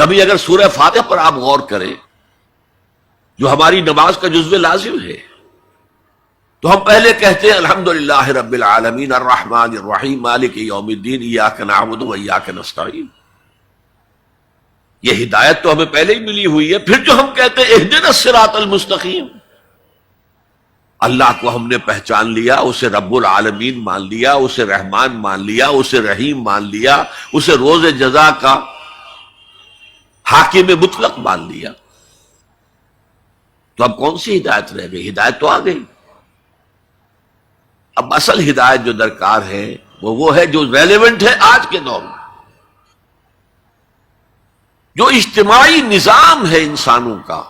کبھی اگر سورہ فاتحہ پر آپ غور کریں جو ہماری نماز کا جزو لازم ہے، تو ہم پہلے کہتے ہیں الحمدللہ رب العالمین الرحمن الرحیم مالک یوم الدین ایاک نعبد و ایاک نستعین. یہ ہدایت تو ہمیں پہلے ہی ملی ہوئی ہے. پھر جو ہم کہتے ہیں اہدنا الصراط المستقیم، اللہ کو ہم نے پہچان لیا، اسے رب العالمین مان لیا، اسے رحمان مان لیا، اسے رحیم مان لیا، اسے روز جزا کا حاکم مطلق مان لیا، تو اب کون سی ہدایت رہ گئی؟ ہدایت تو آ گئی. اب اصل ہدایت جو درکار ہے وہ ہے جو ریلیونٹ ہے آج کے دور میں. جو اجتماعی نظام ہے انسانوں کا،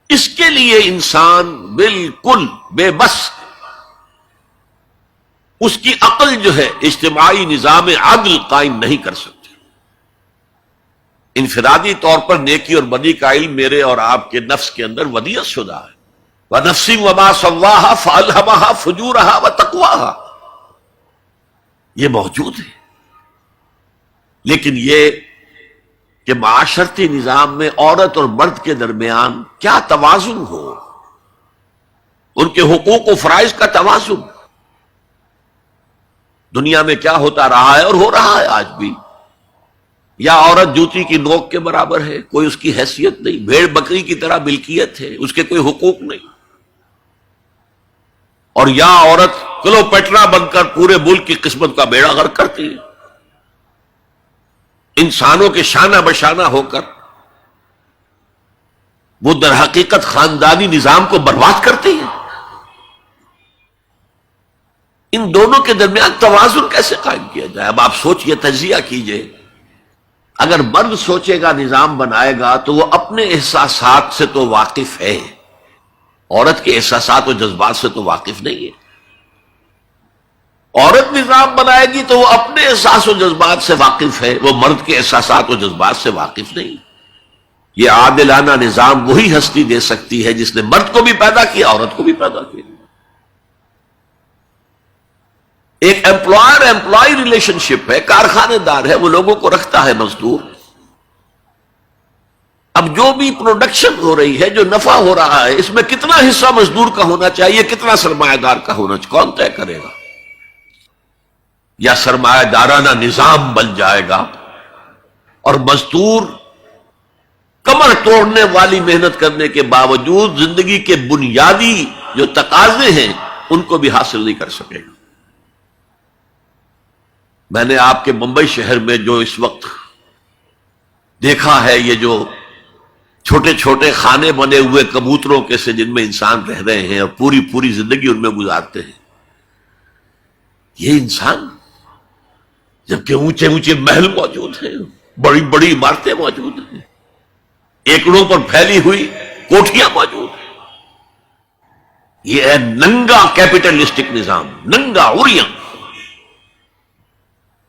اس کے لیے انسان بالکل بے بس، اس کی عقل جو ہے اجتماعی نظام عدل قائم نہیں کر سکتی. انفرادی طور پر نیکی اور بدی کا علم میرے اور آپ کے نفس کے اندر ودیعت شدہ ہے. وَنَفْسٍ وَمَا سَوَّاهَا فَأَلْهَمَهَا فُجُورَهَا وَتَقْوَاهَا، یہ موجود ہے. لیکن یہ کہ معاشرتی نظام میں عورت اور مرد کے درمیان کیا توازن ہو، ان کے حقوق و فرائض کا توازن. دنیا میں کیا ہوتا رہا ہے اور ہو رہا ہے آج بھی، یا عورت جوتی کی نوک کے برابر ہے، کوئی اس کی حیثیت نہیں، بھیڑ بکری کی طرح ملکیت ہے، اس کے کوئی حقوق نہیں. اور یا عورت کلوپیٹرا بن کر پورے ملک کی قسمت کا بیڑا غرق کرتی ہے، انسانوں کے شانہ بشانہ ہو کر وہ در حقیقت خاندانی نظام کو برباد کرتی ہے. ان دونوں کے درمیان توازن کیسے قائم کیا جائے؟ اب آپ سوچئے، تجزیہ کیجئے. اگر مرد سوچے گا، نظام بنائے گا، تو وہ اپنے احساسات سے تو واقف ہے، عورت کے احساسات و جذبات سے تو واقف نہیں ہے. عورت نظام بنائے گی تو وہ اپنے احساس و جذبات سے واقف ہے، وہ مرد کے احساسات و جذبات سے واقف نہیں. یہ عادلانہ نظام وہی ہستی دے سکتی ہے جس نے مرد کو بھی پیدا کیا، عورت کو بھی پیدا کیا. ایک امپلائر امپلائی ریلیشن شپ ہے، کارخانے دار ہے، وہ لوگوں کو رکھتا ہے مزدور. اب جو بھی پروڈکشن ہو رہی ہے، جو نفع ہو رہا ہے، اس میں کتنا حصہ مزدور کا ہونا چاہیے، کتنا سرمایہ دار کا ہونا چاہیے، کون طے کرے گا؟ یا سرمایہ دارانہ نظام بن جائے گا اور مزدور کمر توڑنے والی محنت کرنے کے باوجود زندگی کے بنیادی جو تقاضے ہیں ان کو بھی حاصل نہیں کر سکے گا. میں نے آپ کے ممبئی شہر میں جو اس وقت دیکھا ہے، یہ جو چھوٹے چھوٹے خانے بنے ہوئے کبوتروں کے سے جن میں انسان رہ رہے ہیں اور پوری پوری زندگی ان میں گزارتے ہیں، یہ انسان، جبکہ اونچے اونچے محل موجود ہیں، بڑی بڑی عمارتیں موجود ہیں، ایکڑوں پر پھیلی ہوئی کوٹھیاں موجود ہیں، یہ ہے ننگا کیپٹلسٹک نظام، ننگا اوریم.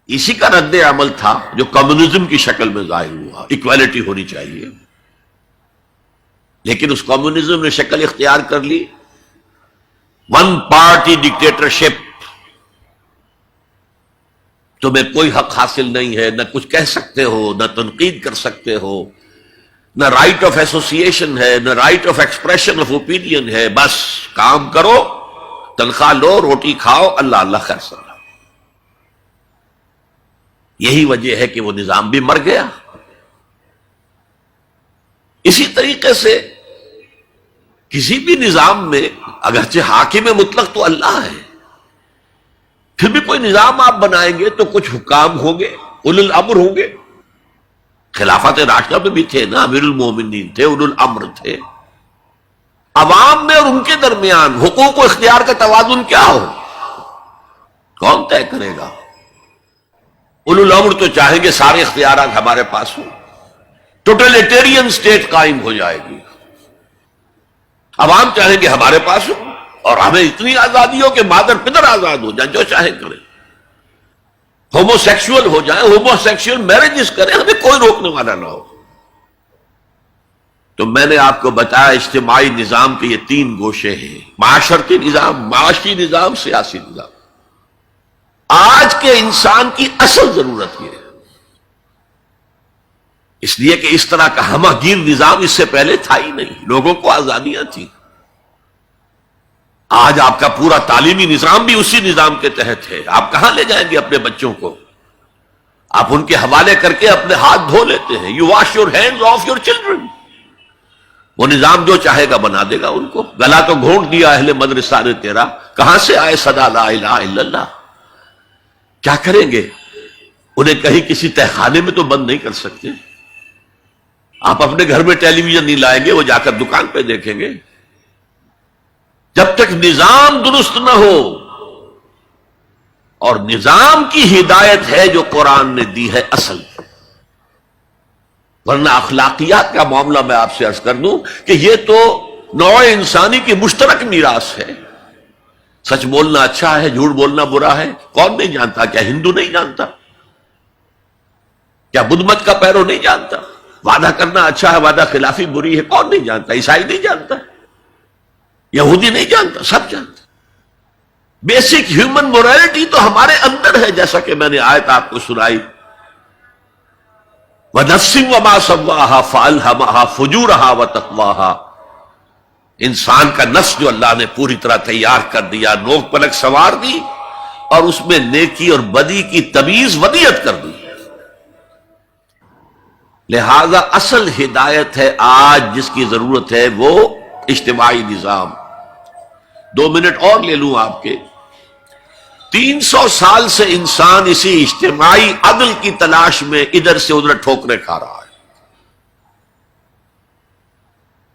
اسی کا رد عمل تھا جو کمیونزم کی شکل میں ظاہر ہوا. ایکویلٹی ہونی چاہیے، لیکن اس کمیونزم نے شکل اختیار کر لی ون پارٹی ڈکٹیٹرشپ. تمہیں کوئی حق حاصل نہیں ہے، نہ کچھ کہہ سکتے ہو، نہ تنقید کر سکتے ہو، نہ رائٹ آف ایسوسیشن ہے، نہ right of expression of opinion ہے. بس کام کرو، تنخواہ لو، روٹی کھاؤ، اللہ اللہ خیر سلام. یہی وجہ ہے کہ وہ نظام بھی مر گیا. اسی طریقے سے کسی بھی نظام میں اگرچہ حاکم مطلق تو اللہ ہے، پھر بھی کوئی نظام آپ بنائیں گے تو کچھ حکام ہوں گے، اولو الامر ہوں گے. خلافت راشدہ میں بھی تھے نا، امیر المومنین تھے، اولو الامر تھے. عوام میں اور ان کے درمیان حقوق و اختیار کا توازن کیا ہو، کون طے کرے گا؟ اولو الامر تو چاہیں گے سارے اختیارات ہمارے پاس ہوں، ٹوٹلیٹیرین اسٹیٹ قائم ہو جائے گی. عوام چاہیں گے ہمارے پاس ہوں اور ہمیں اتنی آزادی ہو کہ مادر پدر آزاد ہو جائیں، جو چاہیں کریں. ہومو سیکشول ہو جائیں، ہومو سیکشول میرجز کریں، ہمیں کوئی روکنے والا نہ ہو. تو میں نے آپ کو بتایا اجتماعی نظام کے یہ تین گوشے ہیں: معاشرتی نظام، معاشی نظام، سیاسی نظام. آج کے انسان کی اصل ضرورت یہ ہے اس لیے کہ اس طرح کا ہمہ گیر نظام اس سے پہلے تھا ہی نہیں، لوگوں کو آزادیاں تھیں۔ آج آپ کا پورا تعلیمی نظام بھی اسی نظام کے تحت ہے۔ آپ کہاں لے جائیں گے اپنے بچوں کو؟ آپ ان کے حوالے کر کے اپنے ہاتھ دھو لیتے ہیں۔ You wash your hands of your children. وہ نظام جو چاہے گا بنا دے گا ان کو۔ گلا تو گھونٹ دیا اہل مدرسہ نے تیرا، کہاں سے آئے صدا لا الہ الا اللہ؟ کیا کریں گے؟ انہیں کہیں کسی تہخانے میں تو بند نہیں کر سکتے۔ آپ اپنے گھر میں ٹیلی ویژن نہیں لائیں گے، وہ جا کر دکان پہ دیکھیں گے۔ جب تک نظام درست نہ ہو، اور نظام کی ہدایت ہے جو قرآن نے دی ہے اصل، ورنہ اخلاقیات کا معاملہ میں آپ سے عرض کر دوں کہ یہ تو نوع انسانی کی مشترک میراث ہے۔ سچ بولنا اچھا ہے، جھوٹ بولنا برا ہے، کون نہیں جانتا؟ کیا ہندو نہیں جانتا؟ کیا بدھ مت کا پیرو نہیں جانتا؟ وعدہ کرنا اچھا ہے، وعدہ خلافی بری ہے، کون نہیں جانتا؟ عیسائی نہیں جانتا، یہودی نہیں جانتا، سب جانتا۔ بیسک ہیومن مورالٹی تو ہمارے اندر ہے، جیسا کہ میں نے آیت آپ کو سنائی، وَنَفْسٍ وَمَا سَوَّاهَا فَأَلْهَمَهَا فُجُورَهَا وَتَقْوَاهَا۔ انسان کا نفس جو اللہ نے پوری طرح تیار کر دیا، نوک پلک سنوار دی، اور اس میں نیکی اور بدی کی تمیز ودیت کر دی۔ لہذا اصل ہدایت ہے آج جس کی ضرورت ہے وہ اجتماعی نظام۔ 2 منٹ اور لے لوں آپ کے۔ 300 سال سے انسان اسی اجتماعی عدل کی تلاش میں ادھر سے ادھر ٹھوکریں کھا رہا ہے۔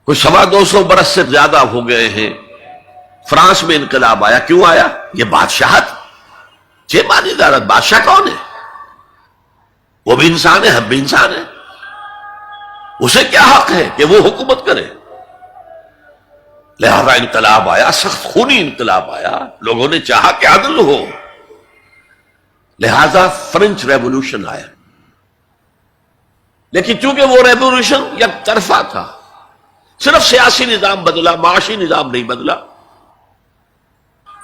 کوئی 250 برس سے زیادہ ہو گئے ہیں۔ فرانس میں انقلاب آیا، کیوں آیا؟ یہ بادشاہت، چیمانی دارت۔ بادشاہ کون ہے؟ وہ بھی انسان ہے، ہم بھی انسان ہیں۔ اسے کیا حق ہے کہ وہ حکومت کرے؟ لہذا انقلاب آیا، سخت خونی انقلاب آیا، لوگوں نے چاہا کہ عدل ہو، لہذا فرینچ ریولوشن آیا۔ لیکن چونکہ وہ ریولوشن یک طرفہ تھا، صرف سیاسی نظام بدلا، معاشی نظام نہیں بدلا،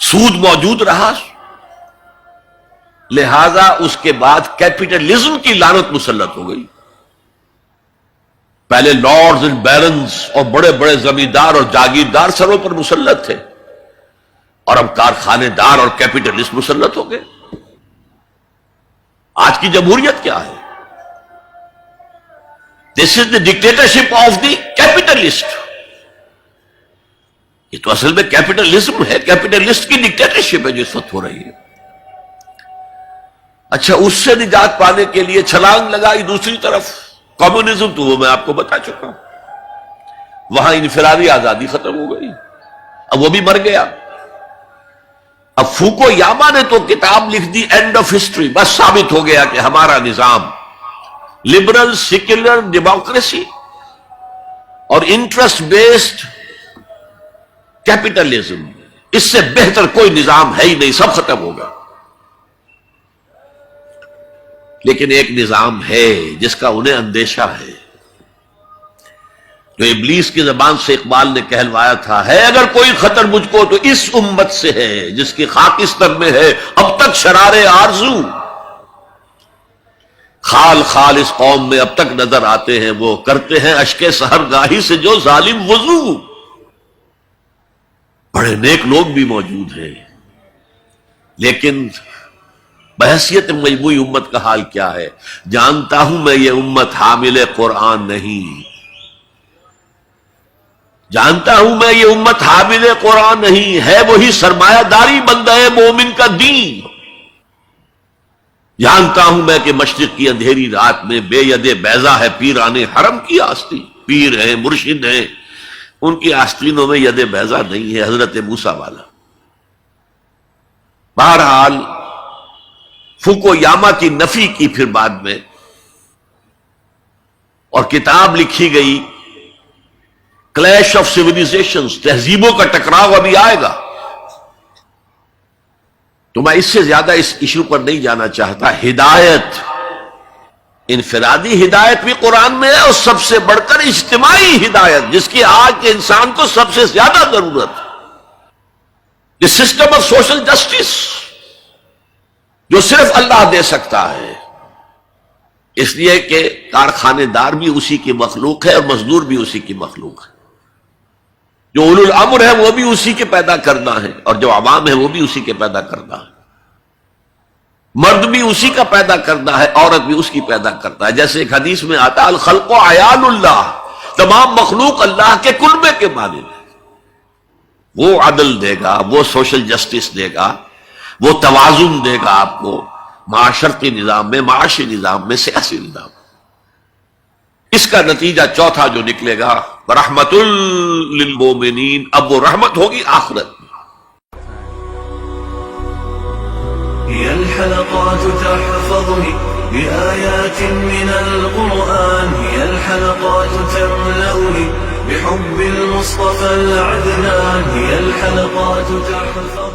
سود موجود رہا، لہذا اس کے بعد کیپٹلزم کی لعنت مسلط ہو گئی۔ پہلے لارڈز اینڈ بیرنز اور بڑے بڑے زمیندار اور جاگیردار سروں پر مسلط تھے، اور اب کارخانے دار اور کیپٹلسٹ مسلط ہو گئے۔ آج کی جمہوریت کیا ہے؟ دس از دی ڈکٹیٹرشپ آف دی کیپٹلسٹ۔ یہ تو اصل میں کیپٹلزم ہے، کیپٹلسٹ کی ڈکٹیٹرشپ ہے جو اس وقت ہو رہی ہے۔ اچھا، اس سے نجات پانے کے لیے چھلانگ لگائی دوسری طرف کمیونزم، تو وہ میں آپ کو بتا چکا ہوں، وہاں انفرادی آزادی ختم ہو گئی، اب وہ بھی مر گیا۔ اب فوکو یاما نے تو کتاب لکھ دی اینڈ آف ہسٹری، بس ثابت ہو گیا کہ ہمارا نظام لبرل سیکولر ڈیموکریسی اور انٹرسٹ بیسڈ کیپٹلزم، اس سے بہتر کوئی نظام ہے ہی نہیں، سب ختم ہوگا۔ لیکن ایک نظام ہے جس کا انہیں اندیشہ ہے، جو ابلیس کی زبان سے اقبال نے کہلوایا تھا، ہے اگر کوئی خطر مجھ کو تو اس امت سے ہے، جس کی خاکستر میں ہے اب تک شرار آرزو۔ خال خال اس قوم میں اب تک نظر آتے ہیں، وہ کرتے ہیں اشک سحر گاہی سے جو ظالم وضو۔ بڑے نیک لوگ بھی موجود ہیں، لیکن بحیثیت مجموعی امت کا حال کیا ہے؟ جانتا ہوں میں یہ امت حامل قرآن نہیں، جانتا ہوں میں یہ امت حامل قرآن نہیں ہے، وہی سرمایہ داری بندہ مومن کا دین۔ جانتا ہوں میں کہ مشرق کی اندھیری رات میں بے ید بیضا ہے پیران حرم کی آستین۔ پیر ہیں، مرشد ہیں، ان کی آستینوں میں ید بیضا نہیں ہے، حضرت موسیٰ والا۔ بہرحال فوکو یاما کی نفی کی پھر بعد میں، اور کتاب لکھی گئی کلیش آف سیویلائزیشنز، تہذیبوں کا ٹکراؤ ابھی آئے گا۔ تو میں اس سے زیادہ اس ایشو پر نہیں جانا چاہتا۔ ہدایت، انفرادی ہدایت بھی قرآن میں ہے، اور سب سے بڑھ کر اجتماعی ہدایت جس کی آج کے انسان کو سب سے زیادہ ضرورت ہے، یہ سسٹم آف سوشل جسٹس جو صرف اللہ دے سکتا ہے۔ اس لیے کہ کارخانے دار بھی اسی کی مخلوق ہے اور مزدور بھی اسی کی مخلوق ہے. جو اولو الامر ہے وہ بھی اسی کے پیدا کرنا ہے، اور جو عوام ہے وہ بھی اسی کے پیدا کرنا ہے. مرد بھی اسی کا پیدا کرنا ہے، عورت بھی اس کی پیدا کرتا ہے. جیسے ایک حدیث میں آتا ہے الخلق عیال اللہ، تمام مخلوق اللہ کے کلبے کے مانند ہے. وہ عدل دے گا، وہ سوشل جسٹس دے گا، وہ توازن دے گا آپ کو معاشرتی نظام میں، معاشی نظام میں، سیاسی نظام میں. اس کا نتیجہ چوتھا جو نکلے گا رحمت للمومنین، اب وہ رحمت ہوگی آخرت میں. هي الحلقات تحفظني بآيات من القرآن، هي الحلقات تملأني بحب المصطفى العدنان، هي الحلقات تحفظني